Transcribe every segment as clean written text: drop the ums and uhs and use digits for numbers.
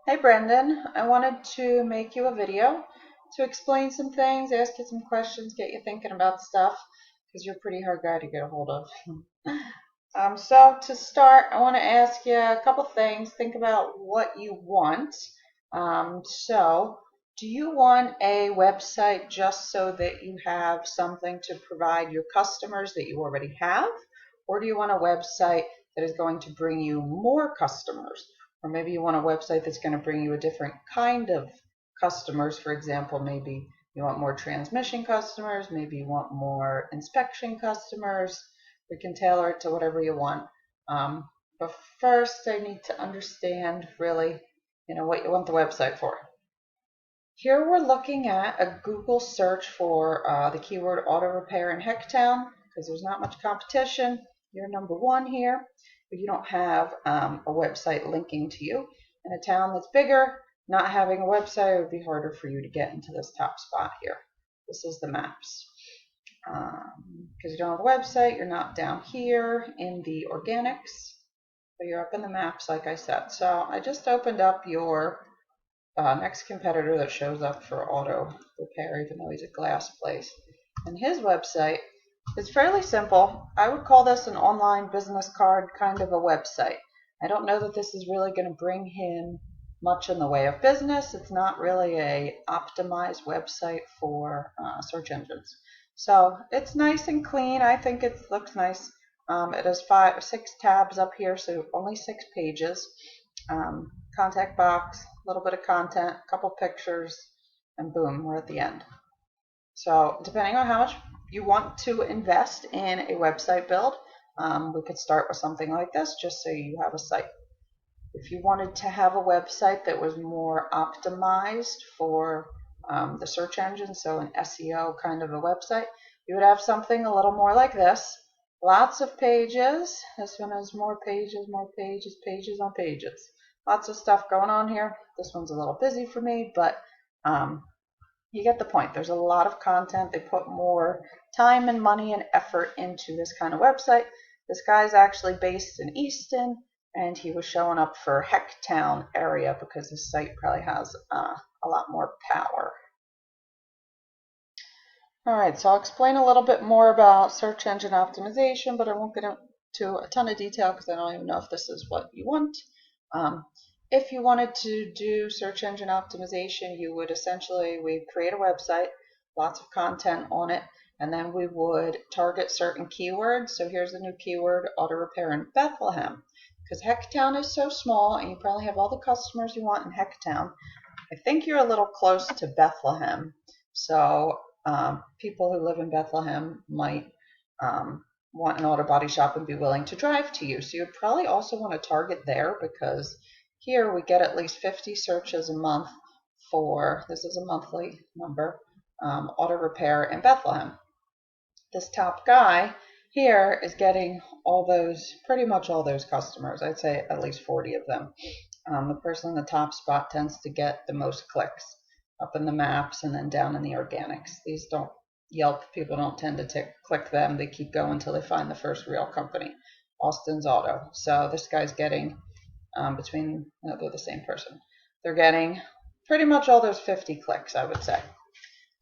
Hey Brenndan, I wanted to make you a video to explain some things, ask you some questions, get you thinking about stuff, because you're a pretty hard guy to get a hold of. So to start, I want to ask you a couple things. Think about what you want. Do you want a website just so that you have something to provide your customers that you already have? Or do you want a website that is going to bring you more customers? Or maybe you want a website that's going to bring you a different kind of customers. For example, maybe you want more transmission customers, maybe you want more inspection customers. We can tailor it to whatever you want. But first, I need to understand really, what you want the website for. Here we're looking at a Google search for the keyword auto repair in Hecktown because there's not much competition. You're number one here, but you don't have a website linking to you. In a town that's bigger, not having a website would be harder for you to get into this top spot here. This is the maps. Because you don't have a website, you're not down here in the organics, but you're up in the maps like I said. So I just opened up your next competitor that shows up for auto repair, even though he's a glass place. And his website is fairly simple. I would call this an online business card kind of a website. I don't know that this is really going to bring him much in the way of business. It's not really a optimized website for search engines. So it's nice and clean. I think it looks nice. It has 5 or 6 tabs up here, so only 6 pages. Contact box, a little bit of content, a couple pictures, and boom, we're at the end. So depending on how much you want to invest in a website build, we could start with something like this just so you have a site. If you wanted to have a website that was more optimized for the search engine, so an SEO kind of a website, you would have something a little more like this. Lots of pages. This one has more pages on pages. Lots of stuff going on here. This one's a little busy for me, but you get the point. There's a lot of content. They put more time and money and effort into this kind of website. This guy's actually based in Easton, and he was showing up for Hecktown area because his site probably has a lot more power. Alright, so I'll explain a little bit more about search engine optimization, but I won't get into a ton of detail because I don't even know if this is what you want. If you wanted to do search engine optimization, you would we'd create a website, lots of content on it, and then we would target certain keywords. So here's a new keyword, auto repair in Bethlehem. Because Hecktown is so small and you probably have all the customers you want in Hecktown, I think you're a little close to Bethlehem. So people who live in Bethlehem might want an auto body shop and be willing to drive to you. So you'd probably also want to target there because here we get at least 50 searches a month for, this is a monthly number, auto repair in Bethlehem. This top guy here is getting pretty much all those customers. I'd say at least 40 of them. The person in the top spot tends to get the most clicks up in the maps and then down in the organics. These don't Yelp, people don't tend to click them. They keep going until they find the first real company, Austin's Auto. So this guy's getting they're the same person. They're getting pretty much all those 50 clicks, I would say.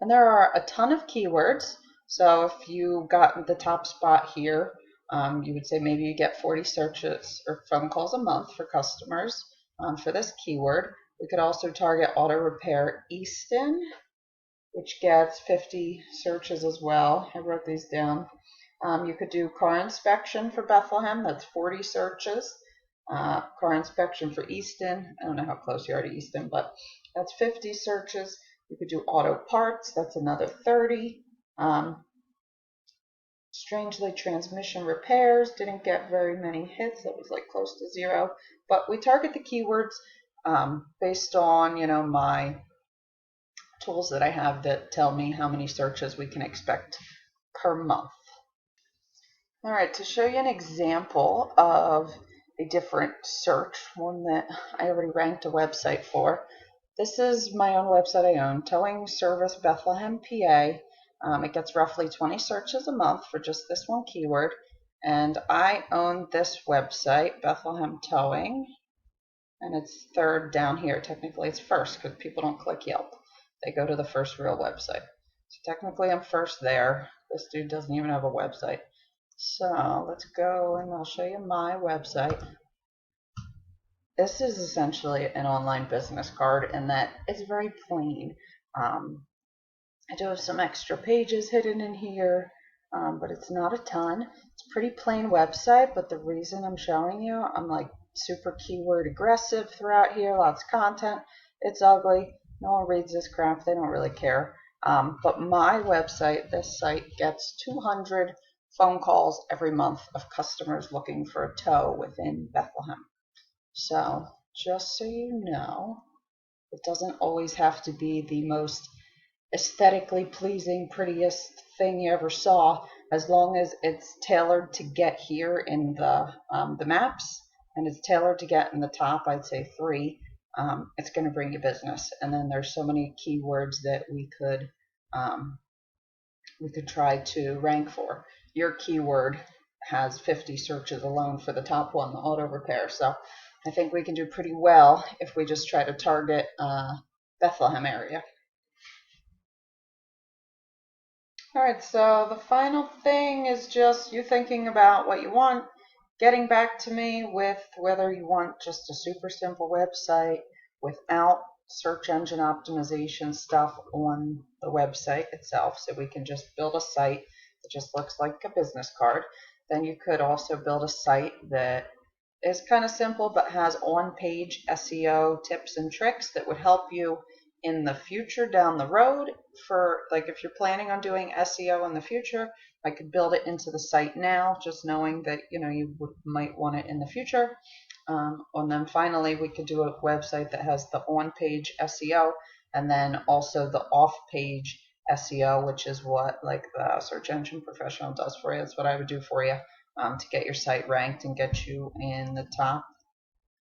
And there are a ton of keywords. So if you got the top spot here, you would say maybe you get 40 searches or phone calls a month for customers for this keyword. We could also target auto repair Easton, which gets 50 searches as well. I wrote these down. You could do car inspection for Bethlehem. That's 40 searches. Car inspection for Easton. I don't know how close you are to Easton, but that's 50 searches. You could do auto parts. That's another 30. Strangely, transmission repairs didn't get very many hits. That was like close to 0. But we target the keywords based on, my tools that I have that tell me how many searches we can expect per month. All right, to show you an example of a different search, one that I already ranked a website for. This is my own website I own, Towing Service Bethlehem, PA. It gets roughly 20 searches a month for just this one keyword. And I own this website, Bethlehem Towing. and it's third down here. Technically it's first because people don't click Yelp. They go to the first real website. So technically I'm first there. This dude doesn't even have a website. So let's go and I'll show you my website. This is essentially an online business card in that it's very plain. I do have some extra pages hidden in here, but it's not a ton. It's a pretty plain website, but the reason I'm showing you, I'm like super keyword aggressive throughout here, lots of content. It's ugly. No one reads this crap. They don't really care. But my website, this site, gets 200 phone calls every month of customers looking for a tow within Bethlehem. So just so you know, it doesn't always have to be the most aesthetically pleasing, prettiest thing you ever saw, as long as it's tailored to get here in the maps, and it's tailored to get in the top, I'd say 3. It's going to bring you business. And then there's so many keywords that we could try to rank for. Your keyword has 50 searches alone for the top one, the auto repair. So I think we can do pretty well if we just try to target Bethlehem area. Alright, so the final thing is just you thinking about what you want, getting back to me with whether you want just a super simple website without search engine optimization stuff on the website itself, so we can just build a site that just looks like a business card. Then you could also build a site that is kind of simple but has on-page SEO tips and tricks that would help you in the future down the road. For like if you're planning on doing SEO in the future, I could build it into the site now, just knowing that you might want it in the future. And then finally we could do a website that has the on-page SEO and then also the off-page SEO, which is what like the search engine professional does for you. That's what I would do for you, to get your site ranked and get you in the top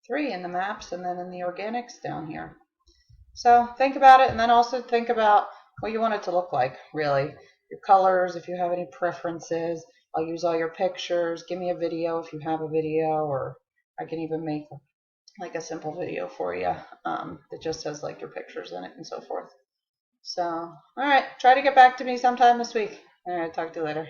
3 in the maps and then in the organics down here. So think about it, and then also think about what you want it to look like, really. Your colors, if you have any preferences. I'll use all your pictures. Give me a video if you have a video, or I can even make like a simple video for you that just has like your pictures in it and so forth. So, all right, try to get back to me sometime this week. All right, talk to you later.